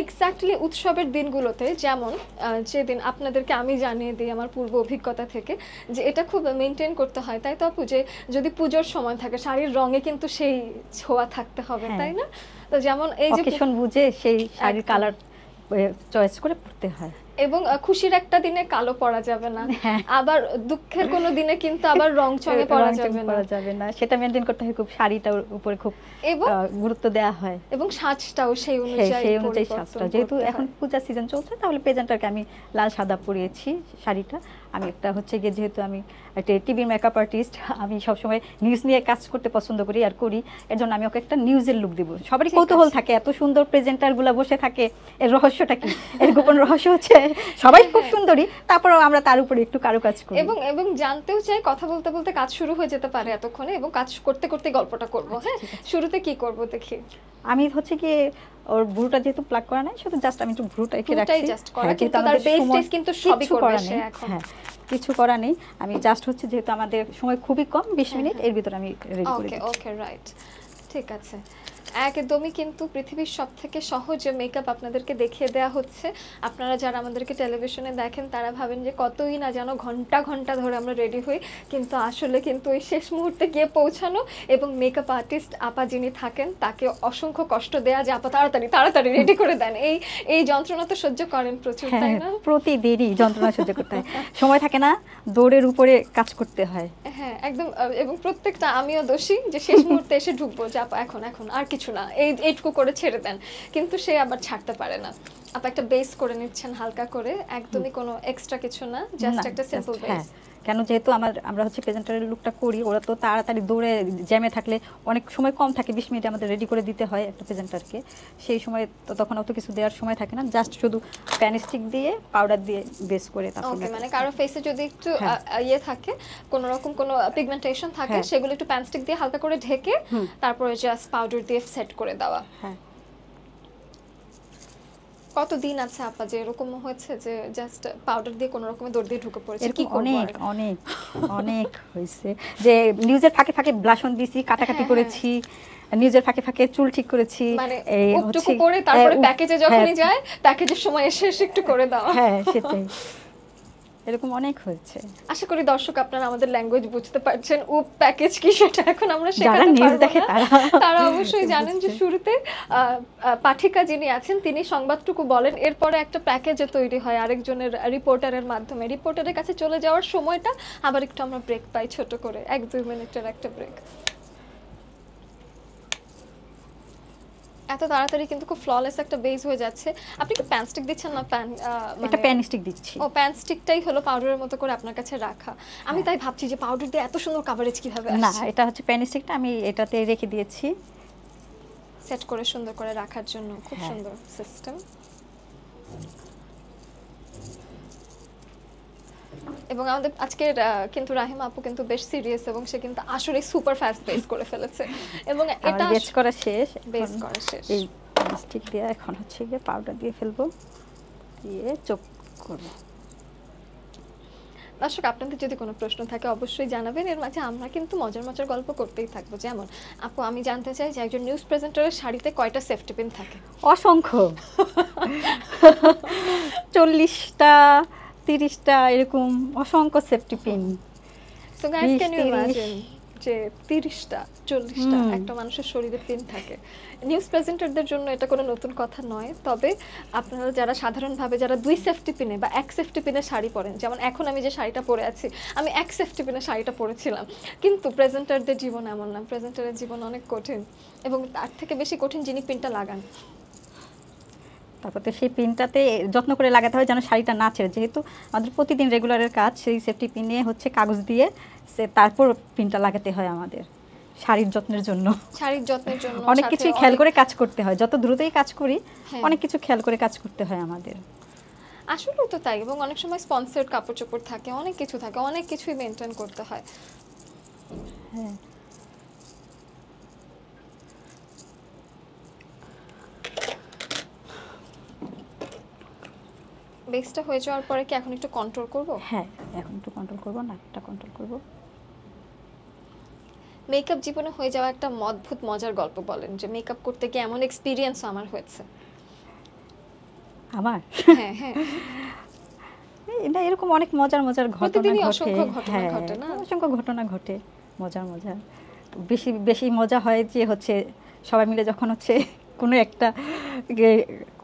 Exactly উৎসবের দিনগুলোতে যেমন যেদিন আপনাদেরকে আমি জানিয়ে দিই আমার পূর্ব অভিজ্ঞতা থেকে যে এটা খুব মেনটেন করতে হয়, তাই তো আপু? যে যদি পুজোর সময় থাকে শাড়ির রঙে কিন্তু সেই ছোঁয়া থাকতে হবে, হ্যাঁ, তাই না? তো যেমন এই যে অকেশন বুঝে সেই শাড়ির একদম। কালার চয়েস করে পড়তে হয়। এবং খুশির একটা দিনে কালো পরা যাবে না, হ্যাঁ, আবার দুঃখের কোনো দিনে কিন্তু আবার রং চঙে পরা রং-চং যাবে না। পরা যাবে না, সেটা মেনটেন করতে হয়, খুব শাড়িটার উপরে খুব এবং গুরুত্ব দেওয়া হয়। এবং সাজটাও সেই সেই অনুযায়ী সেই অনুযায়ী পরিবর্তন সাজটা, যেহেতু করতে এখন হয়। পূজা সিজন চলছে, তাহলে প্রেজেন্টারকে আমি লাল সাদা পরিয়েছি শাড়িটা। আমি একটা হচ্ছে গিয়ে, যেহেতু আমি একটা টিভি মেকআপ আর্টিস্ট, আমি সবসময় নিউজ নিয়ে কাজ করতে পছন্দ করি আর করি, এর জন্য আমি ওকে একটা নিউজের লুক দিব। সবারই ঠিক কৌতূহল আছে। থাকে, এত সুন্দর প্রেজেন্টারগুলো বসে থাকে, এর রহস্যটা কি? এর গোপন রহস্য হচ্ছে সবাই খুব সুন্দরী, তারপরেও আমরা তার উপরে একটু কারুকাজ করি। এবং এবং জানতেও চাই, কথা বলতে বলতে কাজ শুরু হয়ে যেতে পারে এতক্ষণে, এবং কাজ করতে করতে গল্পটা করব। হ্যাঁ, শুরুতে কি করব দেখি। আমি হচ্ছে কি, ওর ভ্রুটা যেহেতু প্লাক করা নাই, শুধু জাস্ট আমি একটু ভ্রুটা এঁকে পুরোটাই রাখছি। জাস্ট করা, হ্যাঁ, কিন্তু যেহেতু তার আমাদের বেস সময় টেস কিন্তু সবই কিচ্ছু করবে করা সে নেই। এখন। হ্যাঁ, কিছু করা নেই। আমি জাস্ট হচ্ছে, যেহেতু আমাদের সময় খুবই কম, 20 মিনিট, এর ভিতরে আমি রেডি করে ওকে দিচ্ছি। ওকে, রাইট, ঠিক আছে। একদমই কিন্তু পৃথিবীর সবথেকে সহজ মেকআপ আপনাদেরকে দেখিয়ে দেওয়া হচ্ছে। আপনারা যারা আমাদেরকে টেলিভিশনে দেখেন তারা ভাবেন যে কতই না যেন ঘন্টা ঘন্টা ধরে আমরা রেডি হই, কিন্তু আসলে কিন্তু ওই শেষ মুহূর্তে গিয়ে পৌঁছানো, এবং মেকআপ আর্টিস্ট আপা যিনি থাকেন তাকে অসংখ্য কষ্ট দেয়া যে আপা তাড়াতাড়ি তাড়াতাড়ি রেডি করে দেন। এই যন্ত্রণা তো সহ্য করেন প্রচুর, তাই হ্যাঁ, না? প্রতিদিনই যন্ত্রণা সহ্য করতে হয়, সময় থাকে না, দৌড়ের উপরে কাজ করতে হয়। হ্যাঁ একদম। এবং প্রত্যেকটা আমিও দোষী যে শেষ মুহূর্তে এসে ঢুকবো, যে আপা এখন এখন আর কিছু না, এইটুকু করে ছেড়ে দেন, কিন্তু সে আবার ছাড়তে পারে না। আপা একটা বেস করে নিচ্ছেন হালকা করে, একদমই কোনো এক্সট্রা কিছু না, জাস্ট না, একটা সিম্পল just, বেস। হ্যাঁ, কেন যেহেতু আমরা হচ্ছে প্রেজেন্টারের লুকটা করি, ওরা তো তাড়াতাড়ি দৌড়ে জ্যামে থাকলে অনেক সময় কম থাকে, 20 মিনিট আমাদের রেডি করে দিতে হয় একটা প্রেজেন্টারকে। সেই সময় তো তখন অত কিছু দেওয়ার সময় থাকে না, জাস্ট শুধু প্যান স্টিক দিয়ে পাউডার দিয়ে বেস করে তারপর ওকে, মানে কারো ফেসে যদি একটু হ্যাঁ। ইয়ে থাকে, কোনো রকম কোনো পিগমেন্টেশন থাকে, হ্যাঁ। সেগুলো একটু প্যানস্টিক দিয়ে হালকা করে ঢেকে তারপরে জাস্ট পাউডার দিয়ে সেট করে দেওয়া। হ্যাঁ, কতদিন আছে আপা যে এরকম হয়েছে যে জাস্ট পাউডার দিয়ে কোনো রকমে দৌড় দিয়ে ঢুকে পড়েছে? কি এরকম করবো অনেক আর? অনেক অনেক হয়েছে, যে নিউজের ফাঁকে ফাঁকে ব্লাশন দিছি, কাটাকাটি হ্যাঁ, করেছি, নিউজের ফাঁকে ফাঁকে চুল ঠিক করেছি, মানে এই উপটুকু হচ্ছে করে তারপরে হ্যাঁ, প্যাকেজে যখনই যায়, প্যাকেজের সময় এসে এসে একটু করে দাও। হ্যাঁ, সেটাই, এরকম অনেক হয়েছে। আশা করি দর্শক আপনারা আমাদের ল্যাঙ্গুয়েজ বুঝতে পারছেন। উপ প্যাকেজ কি সেটা এখন আমরা যারা শেখাতে নিউজ পারবো দেখে না, তারা অবশ্যই জানেন যে শুরুতে পাঠিকা যিনি আছেন তিনি সংবাদটুকু বলেন, এরপরে একটা প্যাকেজে তৈরি হয় আরেকজনের রিপোর্টারের মাধ্যমে। রিপোর্টারের কাছে চলে যাওয়ার সময়টা আবার একটু আমরা ব্রেক পাই, ছোট করে 1-2 মিনিটের একটা ব্রেক। এত তাড়াতাড়ি কিন্তু খুব ফ্ললেস একটা বেস হয়ে যাচ্ছে। আপনি কি প্যান স্টিক দিচ্ছেন না প্যান? এটা প্যান স্টিক দিচ্ছি। ও, প্যান স্টিকটাই হলো পাউডারের মতো করে আপনার কাছে রাখা। আমি তাই ভাবছি যে পাউডার দিয়ে এত সুন্দর কভারেজ কিভাবে না, আসছে? এটা হচ্ছে প্যান স্টিকটা আমি এটাতে রেখে দিয়েছি সেট করে সুন্দর করে রাখার জন্য খুব হ্যাঁ। সুন্দর সিস্টেম। এবং আমাদের আজকের কিন্তু রাহিমা আপু কিন্তু বেশ সিরিয়াস, এবং সে কিন্তু আসলে সুপার ফাস্ট বেস করে ফেলেছে, এবং এটা বেস করা শেষ, বেস করা শেষ। এই স্টিক দিয়ে এখন হচ্ছে গিয়ে পাউডার দিয়ে ফেলবো, দিয়ে চোখ করবো। দর্শক আপনাদের যদি কোনো প্রশ্ন থাকে অবশ্যই জানাবেন, এর মাঝে আমরা কিন্তু মজার মজার গল্প করতেই থাকবো। যেমন আপু আমি জানতে চাই যে একজন নিউজ প্রেজেন্টারের শাড়িতে কয়টা সেফটি পিন থাকে? অসংখ্য, 40টা 30টা এরকম অসংখ্য safety pin. So guys, 20, can you 30 imagine যে 30টা 40টা একটা মানুষের শরীরে পিন থাকে? নিউজ প্রেজেন্টারদের জন্য এটা কোনো নতুন কথা নয়, তবে আপনারা যারা সাধারণভাবে যারা 2 সেফটি পিনে বা 1 সেফটি পিনের শাড়ি পরেন, যেমন এখন আমি যে শাড়িটা পরে আছি, আমি 1 সেফটি পিনের শাড়িটা পরেছিলাম, কিন্তু প্রেজেন্টারদের জীবন এমন না। প্রেজেন্টারের জীবন অনেক কঠিন, এবং তার থেকে বেশি কঠিন যিনি পিনটা লাগান। তারপর তো সেই পিনটাতে যত্ন করে লাগাতে হয় যেন শাড়িটা না ছেড়ে, যেহেতু আমাদের প্রতিদিন রেগুলারের কাজ, সেই সেফটি পিন নিয়ে হচ্ছে কাগজ দিয়ে তারপর পিনটা লাগাতে হয় আমাদের শাড়ির যত্নের জন্য। শাড়ির যত্নের জন্য অনেক কিছুই খেয়াল করে কাজ করতে হয়, যত দ্রুতই কাজ করি হ্যাঁ। অনেক কিছু খেয়াল করে কাজ করতে হয় আমাদের। আসলেও তো তাই, এবং অনেক সময় স্পন্সর্ড কাপড় চোপড় থাকে, অনেক কিছু থাকে, অনেক কিছুই মেনটেন করতে হয়। হ্যাঁ, বেসটা হয়ে যাওয়ার পরে কি এখন একটু কন্ট্রোল করব? হ্যাঁ, এখন একটু কন্ট্রোল করবো, নাকটা কন্ট্রোল করবো। মেকআপ জীবনে হয়ে যাওয়া একটা অদ্ভুত মজার গল্প বলেন, যে মেকআপ করতে গিয়ে এমন এক্সপিরিয়েন্স আমার হয়েছে। আমার হ্যাঁ হ্যাঁ এটা এরকম অনেক মজার মজার ঘটনা প্রতিদিনই ঘটে। অসংখ্য ঘটনা হ্যাঁ, ঘটে না? অসংখ্য ঘটনা ঘটে মজার মজার। বেশি বেশি মজা হয় যে হচ্ছে সবাই মিলে যখন হচ্ছে কোনো একটা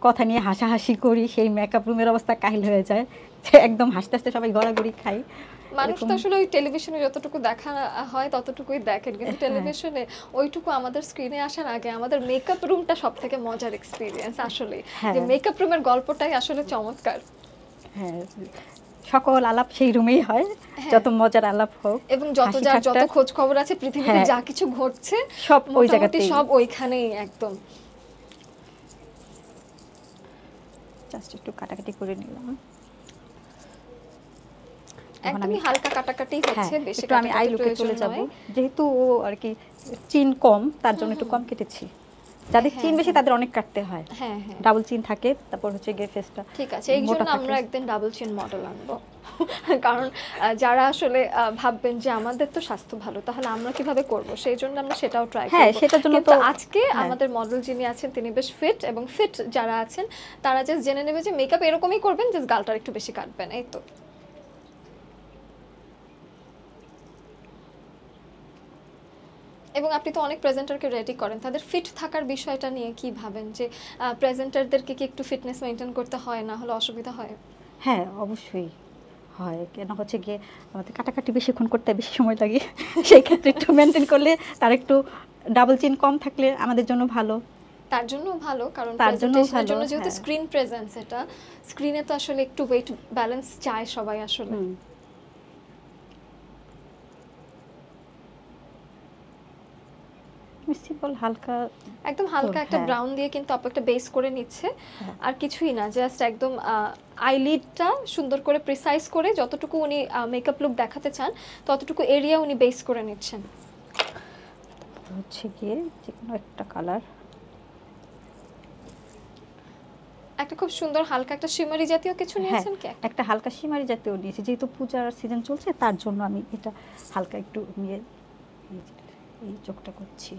কথা নিয়ে হাসাহাসি করি, সেই মেকআপ রুমের অবস্থা কাহিল হয়ে যায়, যে একদম হাসতে হাসতে সবাই গড়াগড়ি খাই। মানুষ তো এরকম- আসলে ওই টেলিভিশনে যতটুকু দেখা হয় ততটুকুই দেখেন, কিন্তু হ্যাঁ। টেলিভিশনে ওইটুকু আমাদের স্ক্রিনে আসার আগে আমাদের মেকআপ রুমটা সব থেকে মজার এক্সপিরিয়েন্স আসলে, হ্যাঁ। যে মেকআপ রুমের গল্পটাই আসলে চমৎকার। হ্যাঁ, সকল আলাপ সেই রুমেই হয়, হ্যাঁ। যত মজার আলাপ হোক, এবং যত হাসি যার যত ঠাট্টা, খোঁজ খবর আছে পৃথিবীতে হ্যাঁ। যা কিছু ঘটছে সব ওই মোটামুটি জায়গাতেই। সব ওইখানেই একদম। জাস্ট একটু কাটাকাটি করে নিলাম। একদমই হালকা কাটাকাটি হচ্ছে, হ্যাঁ, বেশি একটু আমি আই কাটাকাটির লুকে প্রয়োজন চলে যাব, নয়। যেহেতু ও আর কি চিন কম, তার জন্য একটু কম কেটেছি। যাদের হ্যাঁ, চিন বেশি হ্যাঁ। তাদের অনেক কাটতে হয়, হ্যাঁ হ্যাঁ ডাবল চিন থাকে, তারপর হচ্ছে গিয়ে ফেসটা ঠিক আছে, এই মোটা জন্য আমরা থাকে। একদিন ডাবল চিন মডেল আনবো। কারণ যারা আসলে ভাববেন যে আমাদের তো স্বাস্থ্য ভালো, তাহলে আমরা কিভাবে করব, সেই জন্য আমরা সেটাও ট্রাই হ্যাঁ, করব। সেটার জন্য কিন্তু তো আজকে হ্যাঁ। আমাদের মডেল যিনি আছেন তিনি বেশ ফিট, এবং ফিট যারা আছেন তারা জাস্ট জেনে নেবে যে মেকআপ এরকমই করবেন, জাস্ট গালটা একটু বেশি কাটবেন, এই তো। এবং আপনি তো অনেক প্রেজেন্টারকে রেডি করেন, তাদের ফিট থাকার বিষয়টা নিয়ে কি ভাবেন, যে প্রেজেন্টারদেরকে কি একটু ফিটনেস মেনটেন করতে হয়, না হলে অসুবিধা হয়? হ্যাঁ, অবশ্যই হয়। কেন হচ্ছে গিয়ে আমাদের কাটাকাটি বেশিক্ষণ করতে বেশি সময় লাগে, সেই ক্ষেত্রে একটু মেনটেন করলে, তার একটু ডাবল চিন কম থাকলে আমাদের জন্য ভালো। তার জন্য ভালো, কারণ তার জন্য প্রেজেন্টেশনের জন্য ভালো, যেহেতু হ্যাঁ। স্ক্রিন প্রেজেন্স, এটা স্ক্রিনে তো আসলে একটু ওয়েট ব্যালেন্স চায় সবাই আসলে। সিম্পল হালকা, একদম হালকা একটা হ্যাঁ। ব্রাউন দিয়ে কিন্তু আপু একটা বেস করে নিচ্ছে, হ্যাঁ। আর কিছুই না, জাস্ট একদম আইলিডটা সুন্দর করে প্রিসাইজ করে যতটুকু উনি মেকআপ লুক দেখাতে চান ততটুকু এরিয়া উনি বেস করে নিচ্ছেন। হচ্ছে গিয়ে যে কোনো একটা কালার, একটা খুব সুন্দর হালকা একটা শিমারি জাতীয় কিছু হ্যাঁ, নিয়েছেন কি? একটা হালকা শিমারি জাতীয় নিয়েছি, যেহেতু পূজার সিজন চলছে তার জন্য আমি এটা হালকা একটু নিয়ে এই চোখটা করছি।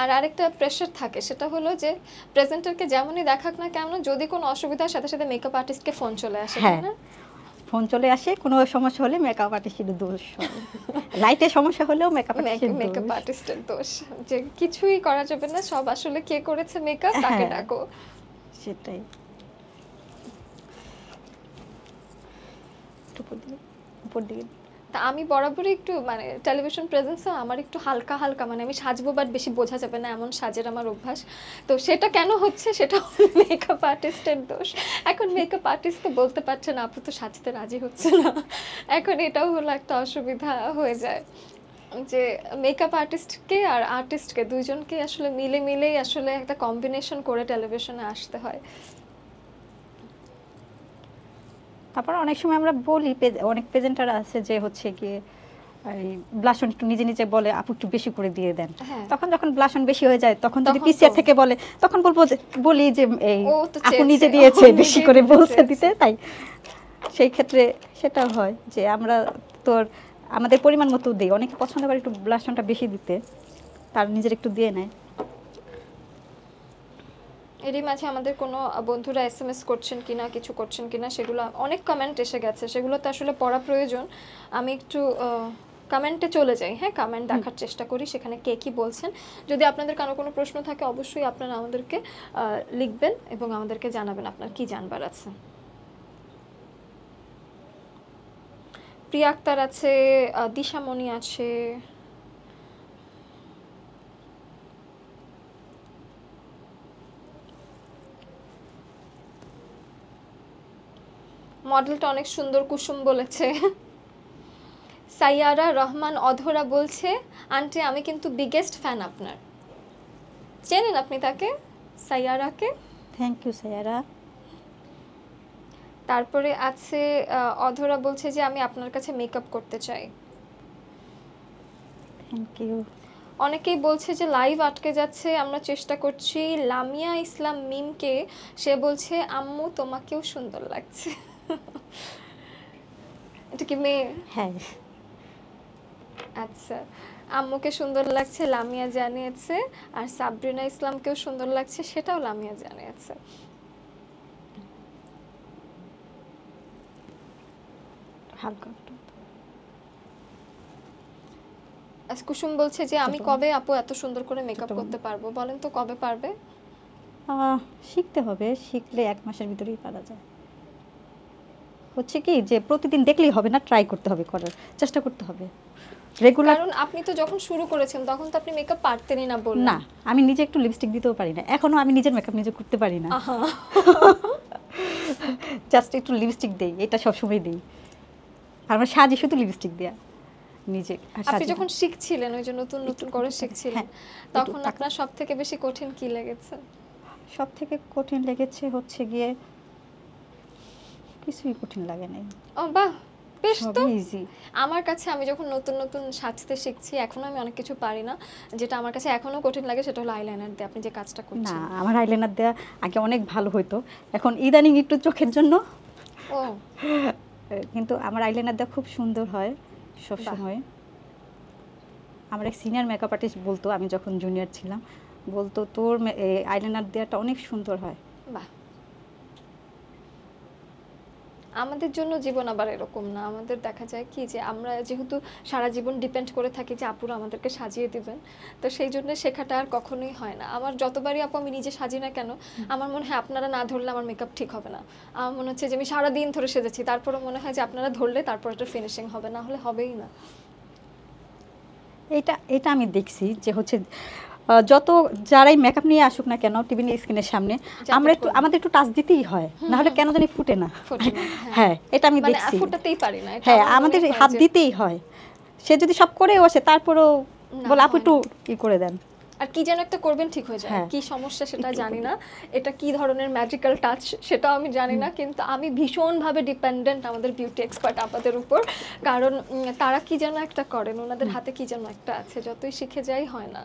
আর আরেকটা প্রেশার থাকে, সেটা হলো যে প্রেজেন্টারকে যেমনই দেখাক না কেন, যদি কোনো অসুবিধার সাথে সাথে মেকআপ আর্টিস্টকে ফোন চলে আসে, তাই হ্যাঁ, না? ফোন চলে আসে, কোনো সমস্যা হলে মেকআপ আর্টিস্টের দোষ হয়, লাইটের সমস্যা হলেও মেকআপ আর্টিস্টের মেকআপ দোষ। আর্টিস্টের দোষ, যে কিছুই করা যাবে না, সব আসলে কে করেছে মেকআপ তাকে হ্যাঁ। ডাকো। সেটাই। একটু উপর দিকে তা আমি বরাবরই একটু মানে টেলিভিশন প্রেজেন্সে আমার একটু হালকা হালকা, মানে আমি সাজবো বাট বেশি বোঝা যাবে না এমন সাজের আমার অভ্যাস। তো সেটা কেন হচ্ছে, সেটা মেকআপ আর্টিস্টের দোষ। এখন মেকআপ আর্টিস্ট তো বলতে পারছে না, আপু তো সাজতে রাজি হচ্ছে না, এখন এটাও হলো একটা অসুবিধা হয়ে যায়, যে মেকআপ আর্টিস্টকে আর আর্টিস্টকে দুইজনকে আসলে মিলেই আসলে একটা কম্বিনেশন করে টেলিভিশনে আসতে হয়। তারপর অনেক সময় আমরা বলি, অনেক প্রেজেন্টার আছে যে হচ্ছে গিয়ে এই ব্লাশন একটু নিজে নিজে বলে আপু একটু বেশি করে দিয়ে দেন, হ্যাঁ। তখন যখন ব্লাশন বেশি হয়ে যায় তখন যদি তখন পিসিআর তো- থেকে বলে, তখন বলি যে এই ও তো আপু নিজে চেয়েছে, দিয়েছে, ও বেশি নিজেই করে দিতে বলছে চেয়েছে। দিতে, তাই সেই ক্ষেত্রে সেটা হয় যে আমরা তোর আমাদের পরিমাণ মতো দিই, অনেকে পছন্দ করে একটু ব্লাশনটা বেশি দিতে, তার নিজের একটু দিয়ে নেয়। এরই মাঝে আমাদের কোনো বন্ধুরা এসএমএস করছেন কিনা, কিছু করছেন কিনা, সেগুলো অনেক কমেন্ট এসে গেছে, সেগুলো তো আসলে পড়া প্রয়োজন। আমি একটু কমেন্টে চলে যাই, হ্যাঁ, কমেন্ট দেখার চেষ্টা করি সেখানে কে কি বলছেন। যদি আপনাদের কারো কোনো প্রশ্ন থাকে অবশ্যই আপনারা আমাদেরকে লিখবেন এবং আমাদেরকে জানাবেন আপনার কি জানবার আছে। প্রিয়া আক্তার আছে, দিশামণি আছে, মডেলটা অনেক সুন্দর, কুসুম বলেছে। সাইয়ারা রহমান অধরা বলছে আন্টি আমি কিন্তু বিগেস্ট ফ্যান আপনার। চেনেন আপনি তাকে, সাইয়ারাকে? Thank you Saiyaara. তারপরে আছে অধরা বলছে যে আমি আপনার কাছে মেকআপ করতে চাই। Thank you. অনেকেই বলছে যে লাইভ আটকে যাচ্ছে, আমরা চেষ্টা করছি। লামিয়া ইসলাম মিমকে, সে বলছে আম্মু তোমাকেও সুন্দর লাগছে। এটা কি মেয়ে? হ্যাঁ। আচ্ছা, আম্মুকে সুন্দর লাগছে লামিয়া জানিয়েছে, আর সাবরিনা ইসলামকেও সুন্দর লাগছে সেটাও লামিয়া জানিয়েছে। হালকা একটু। কুসুম বলছে যে আমি ছোট। কবে আপু এত সুন্দর করে মেকআপ ছোট। করতে পারবো, বলেন তো কবে পারবে? শিখতে হবে, শিখলে 1 মাসের ভিতরেই পারা যায়। হচ্ছে কি যে প্রতিদিন দেখলেই হবে না, ট্রাই করতে হবে, করার চেষ্টা করতে হবে রেগুলার। কারণ আপনি তো যখন শুরু করেছেন তখন তো আপনি মেকআপ পারতেনই না বললেন। না, আমি নিজে একটু লিপস্টিক দিতেও পারি না এখনো, আমি নিজের মেকআপ নিজে করতে পারি না। আহা। জাস্ট একটু লিপস্টিক দেই, এটা সবসময় দেই। আর আমার সাজি শুধু লিপস্টিক দেয়া নিজে। আপনি যখন শিখছিলেন, ওই যে নতুন নতুন করে শিখছিলেন, হ্যাঁ, তখন আপনার সব থেকে বেশি কঠিন কি লেগেছে? সব থেকে কঠিন লেগেছে হচ্ছে গিয়ে কিছুই কঠিন লাগে নাই, ও বাহ, বেশ তো। সবই ইজি। আমার কাছে আমি যখন নতুন নতুন সাজতে শিখছি, এখনো আমি অনেক কিছু পারি না, যেটা আমার কাছে এখনো কঠিন লাগে সেটা হলো আইলাইনার দিয়ে আপনি যে কাজটা না, করছেন। আমার আইলাইনার দেয়া আগে অনেক ভালো হইতো, এখন ইদানিং একটু চোখের জন্য। ও কিন্তু আমার আইলাইনার দেওয়া খুব সুন্দর হয় সব বাহ। সময়। আমার এক সিনিয়র মেকআপ আর্টিস্ট বলতো, আমি যখন জুনিয়র ছিলাম, বলতো তোর আইলাইনার দেওয়াটা অনেক সুন্দর হয়। বাহ। আমাদের জন্য জীবন আবার এরকম না, আমাদের দেখা যায় কি যে আমরা যেহেতু সারা জীবন ডিপেন্ড করে থাকি যে আপুরা আমাদেরকে সাজিয়ে দিবেন, তো সেই জন্য শেখাটা আর কখনোই হয় না। আমার যতবারই আপু আমি নিজে সাজি না কেন, আমার মনে হয় আপনারা না ধরলে আমার মেকআপ ঠিক হবে না। আমার মনে হচ্ছে যে আমি সারা দিন ধরে সেজেছি, তারপরে মনে হয় যে আপনারা ধরলে তারপর একটা ফিনিশিং হবে, না হলে হবেই না। এটা এটা আমি দেখছি যে হচ্ছে যত যারাই মেকআপ নিয়ে আসুক না কেন টিভি স্ক্রিনের সামনে, আমরা একটু আমাদের একটু টাচ দিতেই হয়, না হলে কেন জানি ফুটে না। ফোটে না, হ্যাঁ, এটা আমি মানে দেখছি। ফুটাতেই পারি না, এটা হ্যাঁ, আমার মনে আমাদের হয় হাত যে দিতেই হয়। সে যদি সব করে বসে তারপরেও না, বলে আপু হয় একটু না। ই করে দেন। আর কি যেন একটা করবেন ঠিক হয়ে যায়, হ্যাঁ, কি সমস্যা সেটা একটু জানি করে। না, এটা কি ধরনের ম্যাজিক্যাল টাচ সেটাও আমি জানি না, কিন্তু আমি ভীষণভাবে ডিপেন্ডেন্ট আমাদের বিউটি এক্সপার্ট আপাদের উপর। কারণ তারা কি যেন একটা করেন, ওনাদের হাতে কি যেন একটা আছে, যতই শিখে যাই হয় না।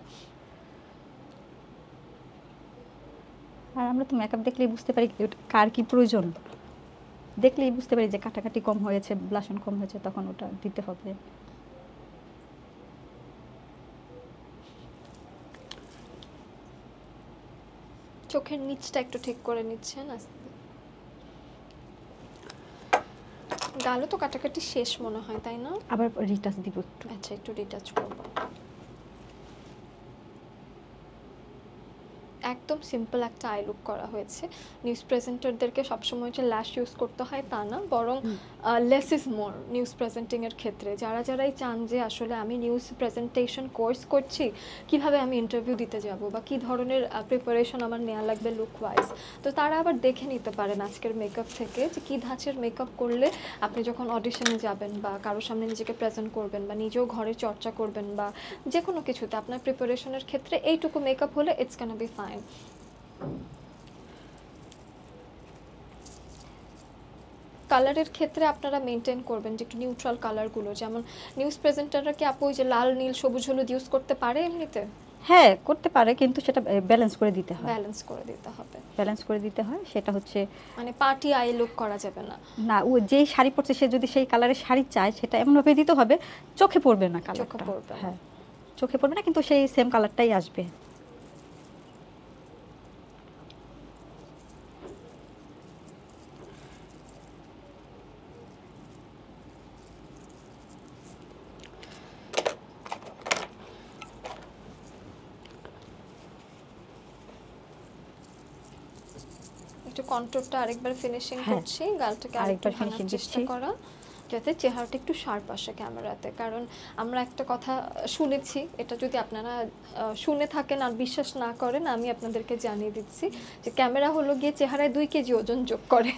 আর আমরা তো মেকআপ দেখলেই বুঝতে পারি কার কি প্রয়োজন, দেখলেই বুঝতে পারি যে কাটাকাটি কম হয়েছে, ব্লাশন কম হয়েছে, তখন ওটা দিতে হবে। চোখের নিচটা একটু ঠিক করে নিচ্ছেন আস্তে। গালও তো কাটাকাটি শেষ মনে হয়, তাই না? আবার রিটাচ দিব একটু। আচ্ছা, একটু রিটাচ করবো। একদম সিম্পল একটা আই লুক করা হয়েছে। নিউজ প্রেজেন্টারদেরকে সবসময় যে ল্যাশ ইউজ করতে হয় তা না, বরং লেস ইজ মোর নিউজ প্রেজেন্টিংয়ের ক্ষেত্রে। যারাই চান যে আসলে আমি নিউজ প্রেজেন্টেশন কোর্স করছি, কিভাবে আমি ইন্টারভিউ দিতে যাব বা কী ধরনের প্রিপারেশন আমার নেওয়া লাগবে লুক ওয়াইজ, তো তারা আবার দেখে নিতে পারেন আজকের মেকআপ থেকে যে কী ধাঁচের মেকআপ করলে আপনি যখন অডিশনে যাবেন বা কারোর সামনে নিজেকে প্রেজেন্ট করবেন বা নিজেও ঘরে চর্চা করবেন বা যে কোনো কিছুতে আপনার প্রিপারেশনের ক্ষেত্রে এইটুকু মেকআপ হলে ইটস ক্যান বি ফাইন। কালারের ক্ষেত্রে আপনারা মেনটেন করবেন যে একটু নিউট্রাল কালারগুলো, যেমন নিউজ প্রেজেন্টাররা কি আপু ওই যে লাল নীল সবুজ হলুদ ইউজ করতে পারে এমনিতে? হ্যাঁ, করতে পারে, কিন্তু সেটা ব্যালেন্স করে দিতে হয়। ব্যালেন্স করে দিতে হবে, ব্যালেন্স করে দিতে হয়, সেটা হচ্ছে মানে পার্টি আই লুক করা যাবে না। না, ও যেই শাড়ি পরছে সে যদি সেই কালারের শাড়ি চায়, সেটা এমনভাবে দিতে হবে চোখে পড়বে না কালারটা। চোখে পড়বে না। হ্যাঁ, চোখে পড়বে না, কিন্তু সেই সেম কালারটাই আসবে। একটু কন্ট্রোলটা আরেকবার ফিনিশিং হ্যাঁ, করছি, গালটাকে আরেকটু আরেকবার ভাঙার finishing চেষ্টা দিচ্ছি। করা, যাতে চেহারাটা একটু শার্প আসে ক্যামেরাতে। কারণ আমরা একটা কথা শুনেছি, এটা যদি আপনারা শুনে থাকেন আর বিশ্বাস না করেন, আমি আপনাদেরকে জানিয়ে দিচ্ছি যে ক্যামেরা হলো গিয়ে চেহারায় 2 কেজি ওজন যোগ করে।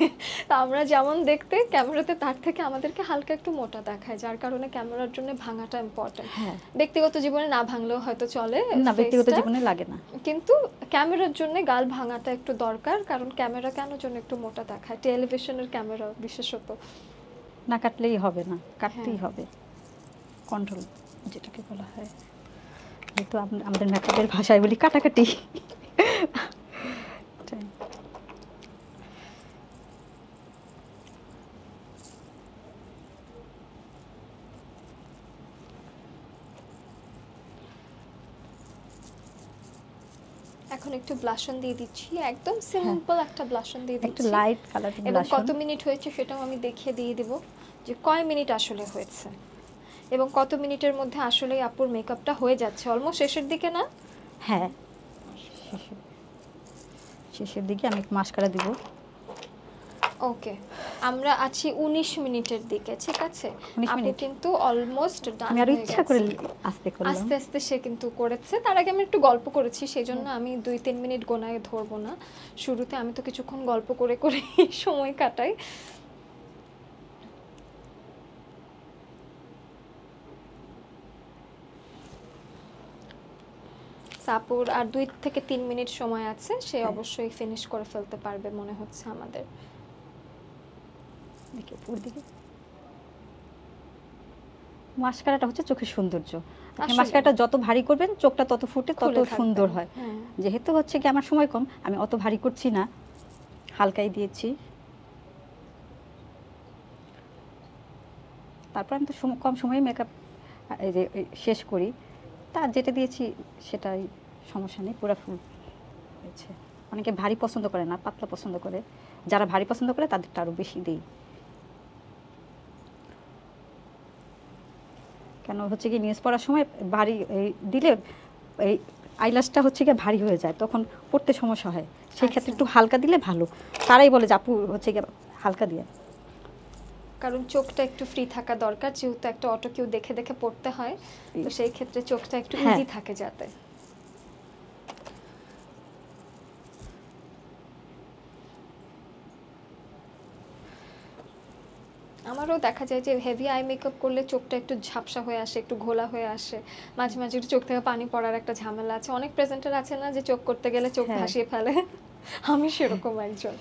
তা আমরা যেমন দেখতে ক্যামেরাতে তার থেকে আমাদেরকে হালকা একটু মোটা দেখায়, যার কারণে ক্যামেরার জন্য ভাঙাটা ইম্পর্টেন্ট। হ্যাঁ, ব্যক্তিগত জীবনে না ভাঙলেও হয়তো চলে, না, ব্যক্তিগত ফেসটা, জীবনে লাগে না। কিন্তু ক্যামেরার জন্য গাল ভাঙাটা একটু দরকার, কারণ ক্যামেরা কেন জন্য একটু মোটা দেখায়, টেলিভিশনের ক্যামেরা বিশেষত। না কাটলেই হবে না, কাটতেই হ্যাঁ। হবে, কন্ট্রোল যেটাকে বলা হয়। যেহেতু আমাদের মেকআপের ভাষায় বলি কাটাকাটি। এটাই। এখন একটু ব্লাশন দিয়ে দিচ্ছি, একদম সিম্পল একটা ব্লাশন দিয়ে একটু দিচ্ছি। লাইট কালার এবং ব্লাশন। কত মিনিট হয়েছে সেটাও আমি দেখিয়ে দিয়ে দিব যে কয় মিনিট আসলে হয়েছে এবং কত মিনিটের মধ্যে আসলে আপুর মেকআপটা হয়ে যাচ্ছে। অলমোস্ট শেষের দিকে না? হ্যাঁ, শেষের দিকে আমি মাস্কারা দিব। ওকে, আমরা আছি 19 মিনিটের দিকে, ঠিক আছে? 19 আপু মিনিট। কিন্তু অলমোস্ট ডান আমি আরো হয়ে ইচ্ছা করে গেছে। আস্তে করলাম। আস্তে আস্তে সে কিন্তু করেছে। তার আগে আমি একটু গল্প করেছি, সেজন্য আমি 2-3 মিনিট গোনায় ধরবো না। শুরুতে আমি তো কিছুক্ষণ গল্প করে করে সময় কাটাই। সাপুর আর 2 থেকে 3 মিনিট সময় আছে, সে অবশ্যই ফিনিশ করে ফেলতে পারবে মনে হচ্ছে আমাদের। দেখি উপর দিকে। মাস্কারাটা হচ্ছে চোখের সৌন্দর্য। আপনি আসলে। মাস্কারাটা যত ভারী করবেন চোখটা তত ফুটে তত খুলে থাকবে। সুন্দর হয়। হ্যাঁ। যেহেতু হচ্ছে কি আমার সময় কম, আমি অত ভারী করছি না, হালকাই দিয়েছি। তারপর আমি তো কম সময়ে মেকআপ এই যে শেষ করি, তার যেটা দিয়েছি সেটাই, সমস্যা নেই, পুরো ফুল হয়েছে। অনেকে ভারী পছন্দ করে না, পাতলা পছন্দ করে। যারা ভারী পছন্দ করে তাদেরটা আরও বেশি দেই। কেন হচ্ছে কি নিউজ পড়ার সময় ভারী দিলে এই আইল্যাশটা হচ্ছে কি ভারী হয়ে যায়, তখন পড়তে সমস্যা হয়। সেই ক্ষেত্রে একটু হালকা দিলে ভালো। তারাই বলে যে আপু হচ্ছে কি হালকা দিয়ে। কারণ চোখটা একটু ফ্রি থাকা দরকার, যেহেতু একটা অটো কিউ দেখে দেখে পড়তে হয়, তো সেই ক্ষেত্রে চোখটা একটু ইজি থাকে যাতে। আমারও দেখা যায় যে হেভি আই মেকআপ করলে চোখটা একটু ঝাপসা হয়ে আসে, একটু ঘোলা হয়ে আসে, মাঝে মাঝে একটু চোখ থেকে পানি পড়ার একটা ঝামেলা আছে। অনেক প্রেজেন্টার আছে না যে চোখ করতে গেলে চোখ ভাসিয়ে ফেলে, আমি সেরকম একজন।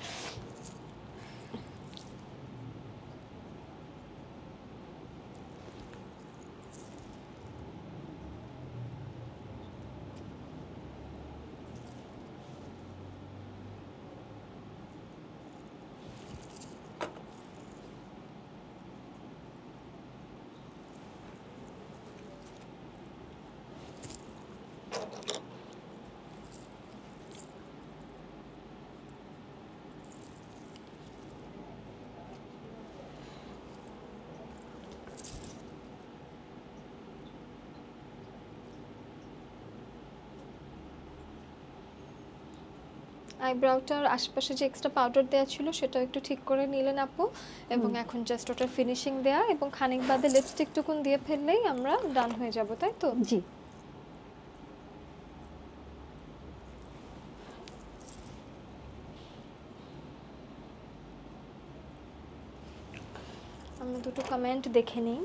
আইব্রাউটার আশেপাশে যে এক্সট্রা পাউডার দেওয়া ছিল সেটাও একটু ঠিক করে নিলেন আপু, এবং এখন জাস্ট ওটা ফিনিশিং দেয়া এবং খানিক বাদে লিপস্টিক টুকুন দিয়ে ফেললেই আমরা ডান হয়ে যাব, তাই তো? জি। আমরা দুটো কমেন্ট দেখে নিই।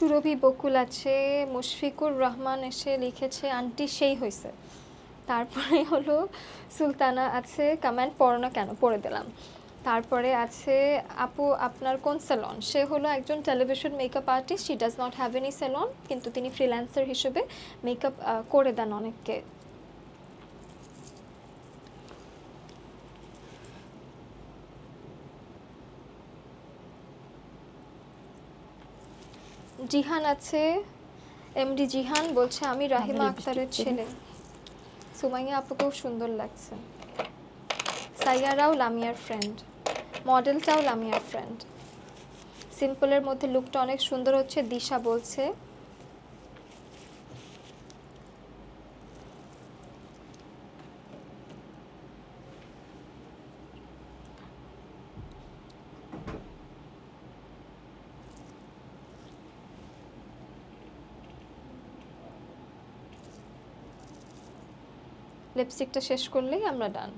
সুরভি বকুল আছে, মুশফিকুর রহমান এসে লিখেছে আন্টি সেই হয়েছে। তারপরে হলো সুলতানা আছে, কমেন্ট পড়ো না কেন, পড়ে দিলাম। তারপরে আছে আপু আপনার কোন স্যালন? সে হলো একজন television makeup artist, she does not have any salon, কিন্তু তিনি ফ্রিল্যান্সার হিসেবে মেকআপ করে দেন অনেককে। জিহান আছে, এমডি জিহান বলছে আমি রাহিমা আক্তারের ছেলে। সুমাইয়া আপুকেও সুন্দর লাগছে। সাইয়ারাও লামিয়ার ফ্রেন্ড, মডেলটাও লামিয়ার ফ্রেন্ড। সিম্পলের মধ্যে লুকটা অনেক সুন্দর হচ্ছে, দিশা বলছে। লিপস্টিকটা শেষ করলেই আমরা ডান।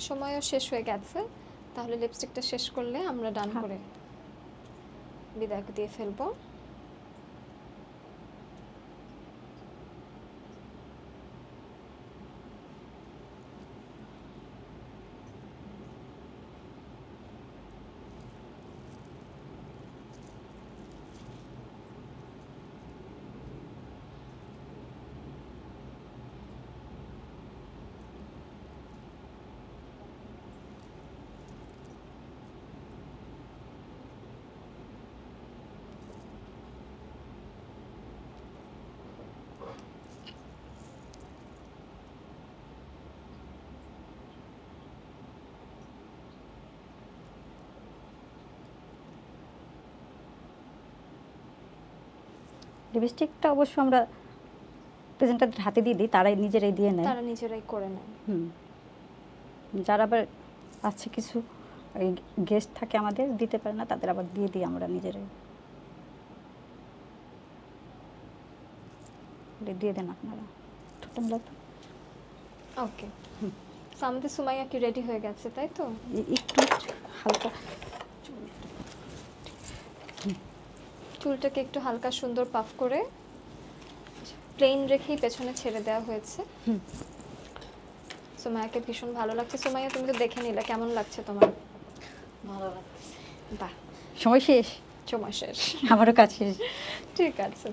সময়ও শেষ হয়ে গেছে, তাহলে লিপস্টিকটা শেষ করলে আমরা ডান করে বিদায় দিয়ে ফেলবো। লিপস্টিকটা অবশ্য আমরা প্রেজেন্টারদের হাতে দিয়ে দিই, তারাই নিজেরাই দিয়ে নেয়। তারা নিজেরাই করে নেয়। হুম। যারা আবার আছে কিছু গেস্ট থাকে আমাদের, দিতে পারে না, তাদের আবার দিয়ে দিই আমরা নিজেরাই। দিয়ে দেন আপনারা। ঠোঁটটা মেলাতো। ওকে, সো আমাদের সুমাইয়া কি রেডি হয়ে গেছে তাই তো? একটু হালকা চুলটাকে একটু হালকা সুন্দর পাফ করে প্লেন রেখেই পেছনে ছেড়ে দেওয়া হয়েছে। সুমাইয়াকে ভীষণ ভালো লাগছে। সুমাইয়া, তুমি তো দেখে নিলে, কেমন লাগছে তোমার? ভালো লাগছে। বাহ, সময় শেষ, সময় শেষ। আমারও কাজ শেষ। ঠিক আছে,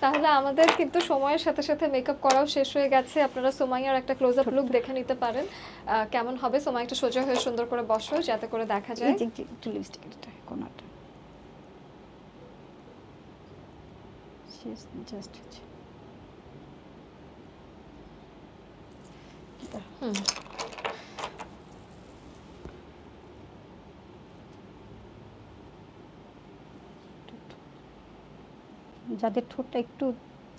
তাহলে আমাদের কিন্তু সময়ের সাথে সাথে মেকআপ করাও শেষ হয়ে গেছে। আপনারা সুমাইয়ার একটা ক্লোজ আপ লুক দেখে নিতে পারেন কেমন হবে। সুমাইয়া একটু সোজা হয়ে সুন্দর করে বসো যাতে করে দেখা যায়। এই যে একটু লিপস্টিকটা কোনাটা শেষ জাস্ট হচ্ছে। হুম, যাদের ঠোঁটটা একটু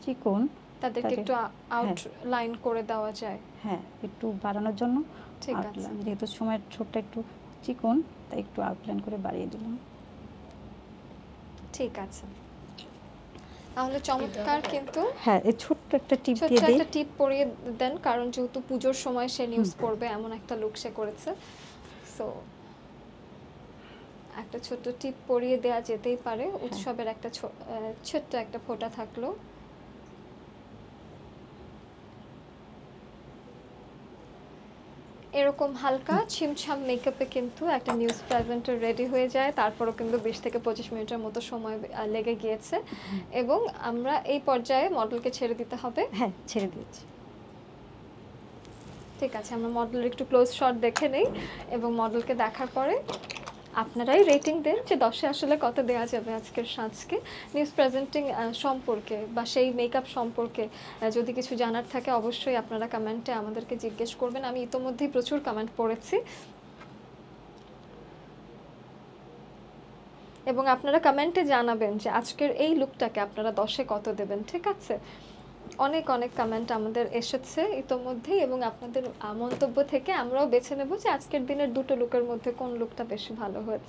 চিকন তাদেরকে তাদের- একটু আউট হ্যাঁ। লাইন করে দেওয়া যায়। হ্যাঁ, একটু বাড়ানোর জন্য ঠিক আছে। outline, যেহেতু সময়ের ঠোঁটটা একটু চিকন, তাই একটু আউটলাইন করে বাড়িয়ে দিলাম। ঠিক আছে, তাহলে চমৎকার। কিন্তু হ্যাঁ, এই ছোট্ট একটা টিপ ছোট্ট দিয়ে দিই। একটা টিপ পরিয়ে দেন, কারণ যেহেতু পুজোর সময় সে নিউজ করবে এমন একটা লুক সে করেছে। সো একটা ছোট্ট টিপ পরিয়ে দেওয়া যেতেই পারে। উৎসবের একটা ছোট্ট একটা ফোঁটা থাকলো। এরকম হালকা ছিমছাম মেকআপে কিন্তু একটা নিউজ প্রেজেন্টার রেডি হয়ে যায়। তারপরও কিন্তু 20 থেকে 25 মিনিটের মতো সময় লেগে গিয়েছে এবং আমরা এই পর্যায়ে মডেলকে ছেড়ে দিতে হবে। হ্যাঁ, ছেড়ে দিয়েছি। ঠিক আছে, আমরা মডেলের একটু ক্লোজ শট দেখে নেই এবং মডেলকে দেখার পরে আপনারাই রেটিং দেন যে 10-এ আসলে কত দেওয়া যাবে আজকের সাজকে। নিউজ প্রেজেন্টিং সম্পর্কে বা সেই মেকআপ সম্পর্কে যদি কিছু জানার থাকে অবশ্যই আপনারা কমেন্টে আমাদেরকে জিজ্ঞেস করবেন। আমি ইতোমধ্যেই প্রচুর কমেন্ট পড়েছি এবং আপনারা কমেন্টে জানাবেন যে আজকের এই লুকটাকে আপনারা 10-এ কত দেবেন। ঠিক আছে, অনেক অনেক কমেন্ট আমাদের এসেছে ইতোমধ্যেই এবং আপনাদের মন্তব্য থেকে আমরাও বেছে নেব যে আজকের দিনের দুটো লুকের মধ্যে কোন লুকটা বেশি ভালো হয়েছে।